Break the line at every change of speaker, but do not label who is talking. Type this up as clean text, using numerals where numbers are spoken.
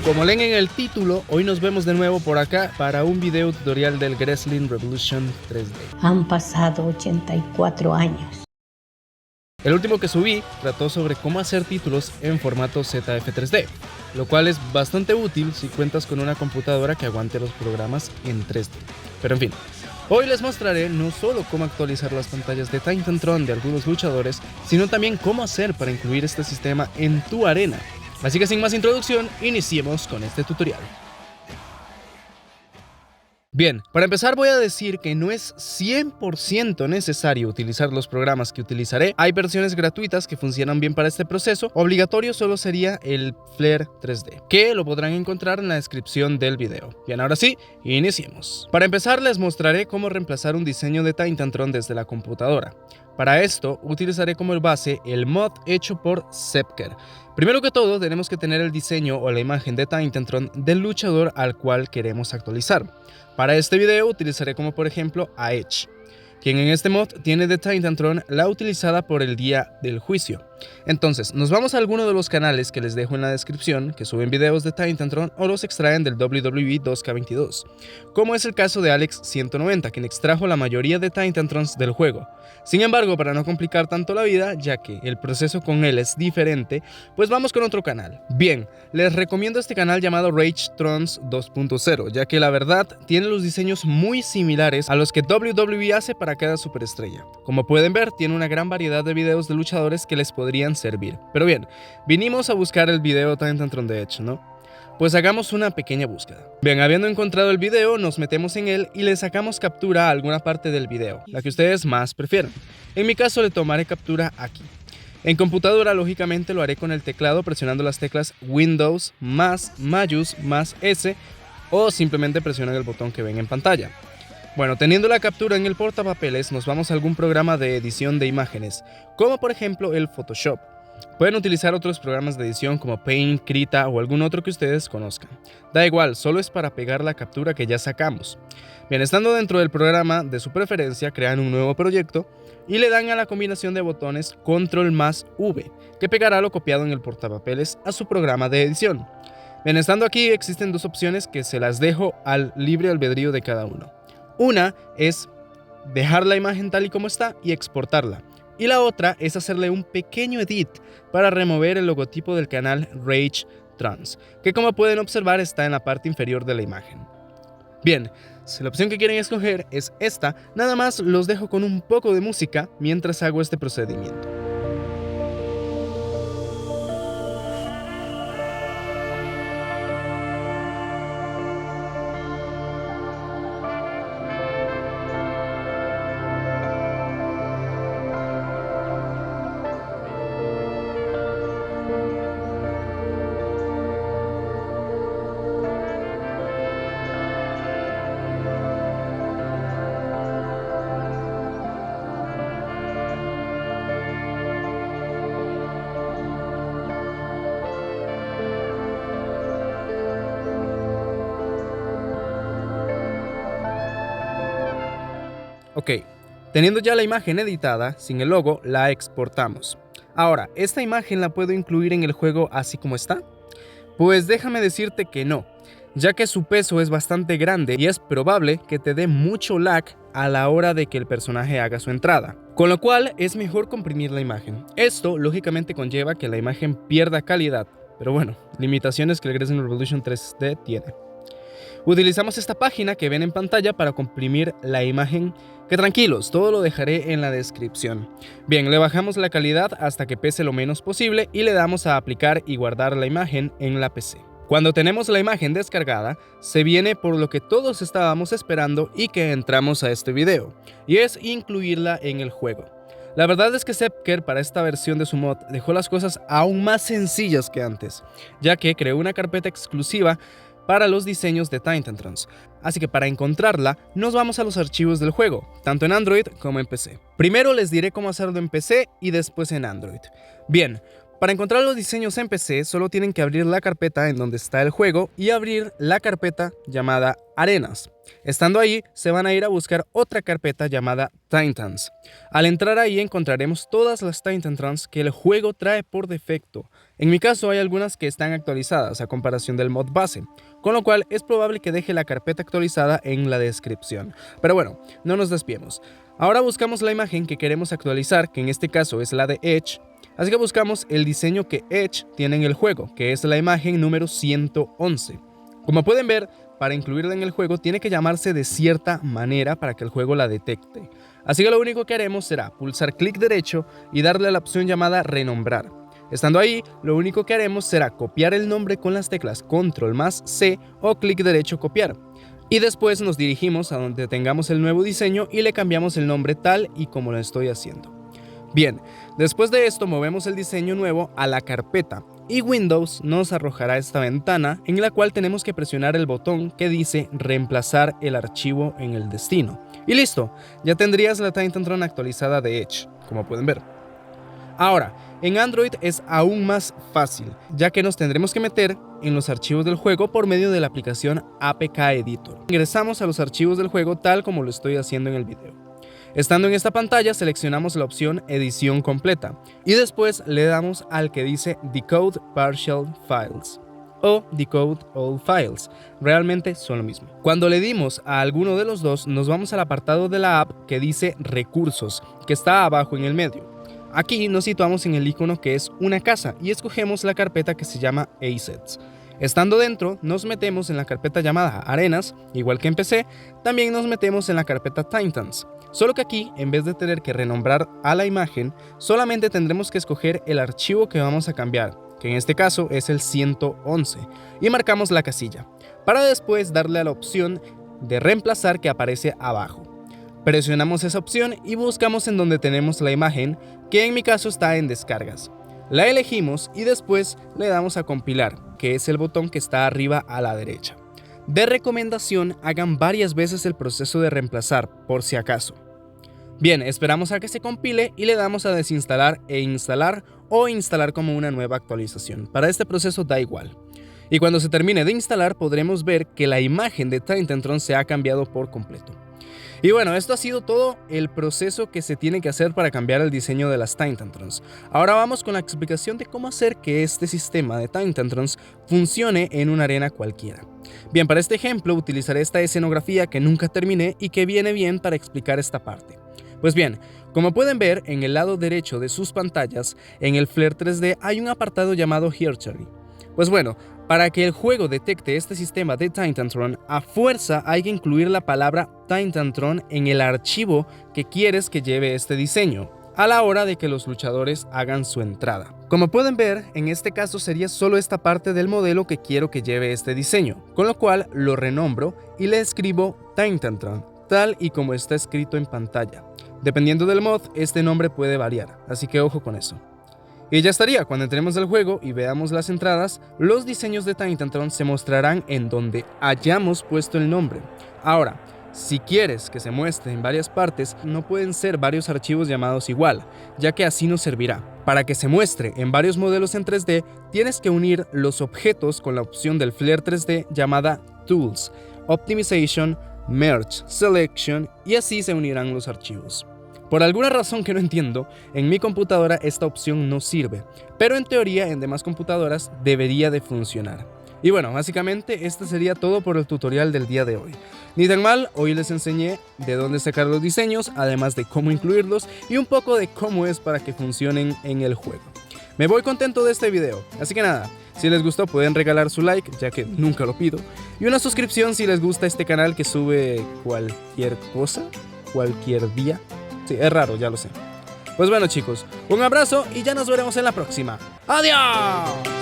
Como leen en el título, hoy nos vemos de nuevo por acá para un video tutorial del Wrestling Revolution 3D.
Han pasado 84 años.
El último que subí trató sobre cómo hacer títulos en formato ZF3D, lo cual es bastante útil si cuentas con una computadora que aguante los programas en 3D. Pero en fin, hoy les mostraré no solo cómo actualizar las pantallas de Titantron de algunos luchadores, sino también cómo hacer para incluir este sistema en tu arena. Así que sin más introducción, iniciemos con este tutorial. Bien, para empezar voy a decir que no es 100% necesario utilizar los programas que utilizaré. Hay versiones gratuitas que funcionan bien para este proceso. Obligatorio solo sería el Flare 3D, que lo podrán encontrar en la descripción del video. Bien, ahora sí, iniciemos. Para empezar les mostraré cómo reemplazar un diseño de Titantron desde la computadora. Para esto utilizaré como base el mod hecho por Zepker. Primero que todo tenemos que tener el diseño o la imagen de Titantron del luchador al cual queremos actualizar. Para este video utilizaré como por ejemplo a Edge, quien en este mod tiene de Titantron la utilizada por el día del juicio. Entonces nos vamos a alguno de los canales que les dejo en la descripción que suben videos de Titantron o los extraen del WWE 2K22, como es el caso de Alex190, quien extrajo la mayoría de Titantrons del juego. Sin embargo, para no complicar tanto la vida, ya que el proceso con él es diferente, pues vamos con otro canal. Bien, les recomiendo este canal llamado Rage Trons 2.0, ya que la verdad tiene los diseños muy similares a los que WWE hace para cada superestrella. Como pueden ver, tiene una gran variedad de videos de luchadores que les podrían servir. Pero bien, vinimos a buscar el video Titantron de Edge, ¿no? Pues hagamos una pequeña búsqueda. Bien, habiendo encontrado el video, nos metemos en él y le sacamos captura a alguna parte del video, la que ustedes más prefieran. En mi caso le tomaré captura aquí. En computadora lógicamente lo haré con el teclado presionando las teclas Windows más Mayús más S o simplemente presionan el botón que ven en pantalla. Bueno, teniendo la captura en el portapapeles nos vamos a algún programa de edición de imágenes, como por ejemplo el Photoshop. Pueden utilizar otros programas de edición como Paint, Krita o algún otro que ustedes conozcan. Da igual, solo es para pegar la captura que ya sacamos. Bien, estando dentro del programa de su preferencia, crean un nuevo proyecto y le dan a la combinación de botones Control más V, que pegará lo copiado en el portapapeles a su programa de edición. Bien, estando aquí existen dos opciones que se las dejo al libre albedrío de cada uno. Una es dejar la imagen tal y como está y exportarla. Y la otra es hacerle un pequeño edit para remover el logotipo del canal Rage Trons, que como pueden observar está en la parte inferior de la imagen. Bien, si la opción que quieren escoger es esta, nada más los dejo con un poco de música mientras hago este procedimiento. Ok, teniendo ya la imagen editada, sin el logo, la exportamos. Ahora, ¿esta imagen la puedo incluir en el juego así como está? Pues déjame decirte que no, ya que su peso es bastante grande y es probable que te dé mucho lag a la hora de que el personaje haga su entrada. Con lo cual es mejor comprimir la imagen. Esto lógicamente conlleva que la imagen pierda calidad, pero bueno, limitaciones que el Wrestling Revolution 3D tiene. Utilizamos esta página que ven en pantalla para comprimir la imagen, que tranquilos, todo lo dejaré en la descripción. Bien, le bajamos la calidad hasta que pese lo menos posible y le damos a aplicar y guardar la imagen en la PC. Cuando tenemos la imagen descargada, se viene por lo que todos estábamos esperando y que entramos a este video, y es incluirla en el juego. La verdad es que Zepker para esta versión de su mod dejó las cosas aún más sencillas que antes, ya que creó una carpeta exclusiva para los diseños de Titantrons, así que para encontrarla nos vamos a los archivos del juego, tanto en Android como en PC. Primero les diré cómo hacerlo en PC y después en Android. Bien, Para encontrar los diseños en PC, solo tienen que abrir la carpeta en donde está el juego y abrir la carpeta llamada Arenas. Estando ahí, se van a ir a buscar otra carpeta llamada Titans. Al entrar ahí encontraremos todas las Titans que el juego trae por defecto. En mi caso hay algunas que están actualizadas a comparación del mod base, con lo cual es probable que deje la carpeta actualizada en la descripción. Pero bueno, no nos despiemos. Ahora buscamos la imagen que queremos actualizar, que en este caso es la de Edge. Así que buscamos el diseño que Edge tiene en el juego, que es la imagen número 111. Como pueden ver, para incluirla en el juego tiene que llamarse de cierta manera para que el juego la detecte. Así que lo único que haremos será pulsar clic derecho y darle a la opción llamada renombrar. Estando ahí, lo único que haremos será copiar el nombre con las teclas Control más C o clic derecho copiar. Y después nos dirigimos a donde tengamos el nuevo diseño y le cambiamos el nombre tal y como lo estoy haciendo. Bien, después de esto movemos el diseño nuevo a la carpeta y Windows nos arrojará esta ventana en la cual tenemos que presionar el botón que dice reemplazar el archivo en el destino. Y listo, ya tendrías la Titantron actualizada de Edge, como pueden ver. Ahora, en Android es aún más fácil, ya que nos tendremos que meter en los archivos del juego por medio de la aplicación APK Editor. Ingresamos a los archivos del juego tal como lo estoy haciendo en el video. Estando en esta pantalla seleccionamos la opción edición completa y después le damos al que dice Decode Partial Files o Decode All Files, realmente son lo mismo. Cuando le dimos a alguno de los dos nos vamos al apartado de la app que dice Recursos, que está abajo en el medio. Aquí nos situamos en el icono que es una casa y escogemos la carpeta que se llama Assets. Estando dentro, nos metemos en la carpeta llamada Arenas, igual que en PC, también nos metemos en la carpeta Titans. Solo que aquí, en vez de tener que renombrar a la imagen, solamente tendremos que escoger el archivo que vamos a cambiar, que en este caso es el 111, y marcamos la casilla, para después darle a la opción de reemplazar que aparece abajo. Presionamos esa opción y buscamos en donde tenemos la imagen, que en mi caso está en descargas. La elegimos y después le damos a compilar, que es el botón que está arriba a la derecha. De recomendación, hagan varias veces el proceso de reemplazar, por si acaso. Bien, esperamos a que se compile y le damos a desinstalar e instalar o instalar como una nueva actualización. Para este proceso da igual. Y cuando se termine de instalar podremos ver que la imagen de Titantron se ha cambiado por completo. Y bueno, esto ha sido todo el proceso que se tiene que hacer para cambiar el diseño de las Titantrons. Ahora vamos con la explicación de cómo hacer que este sistema de Titantrons funcione en una arena cualquiera. Bien, para este ejemplo utilizaré esta escenografía que nunca terminé y que viene bien para explicar esta parte. Pues bien, como pueden ver en el lado derecho de sus pantallas, en el Flare 3D hay un apartado llamado History. Pues bueno, para que el juego detecte este sistema de Titantron, a fuerza hay que incluir la palabra Titantron en el archivo que quieres que lleve este diseño, a la hora de que los luchadores hagan su entrada. Como pueden ver, en este caso sería solo esta parte del modelo que quiero que lleve este diseño, con lo cual lo renombro y le escribo Titantron, tal y como está escrito en pantalla. Dependiendo del mod, este nombre puede variar, así que ojo con eso. Y ya estaría, cuando entremos al juego y veamos las entradas, los diseños de Titantron se mostrarán en donde hayamos puesto el nombre. Ahora, si quieres que se muestre en varias partes, no pueden ser varios archivos llamados igual, ya que así no servirá. Para que se muestre en varios modelos en 3D, tienes que unir los objetos con la opción del Flare 3D llamada Tools, Optimization, Merge, Selection, y así se unirán los archivos. Por alguna razón que no entiendo, en mi computadora esta opción no sirve, pero en teoría en demás computadoras debería de funcionar. Y bueno, básicamente este sería todo por el tutorial del día de hoy. Ni tan mal, hoy les enseñé de dónde sacar los diseños, además de cómo incluirlos y un poco de cómo es para que funcionen en el juego. Me voy contento de este video, así que nada, si les gustó pueden regalar su like, ya que nunca lo pido, y una suscripción si les gusta este canal que sube cualquier cosa, cualquier día. Sí, es raro, ya lo sé. Pues bueno chicos, un abrazo y ya nos veremos en la próxima. ¡Adiós!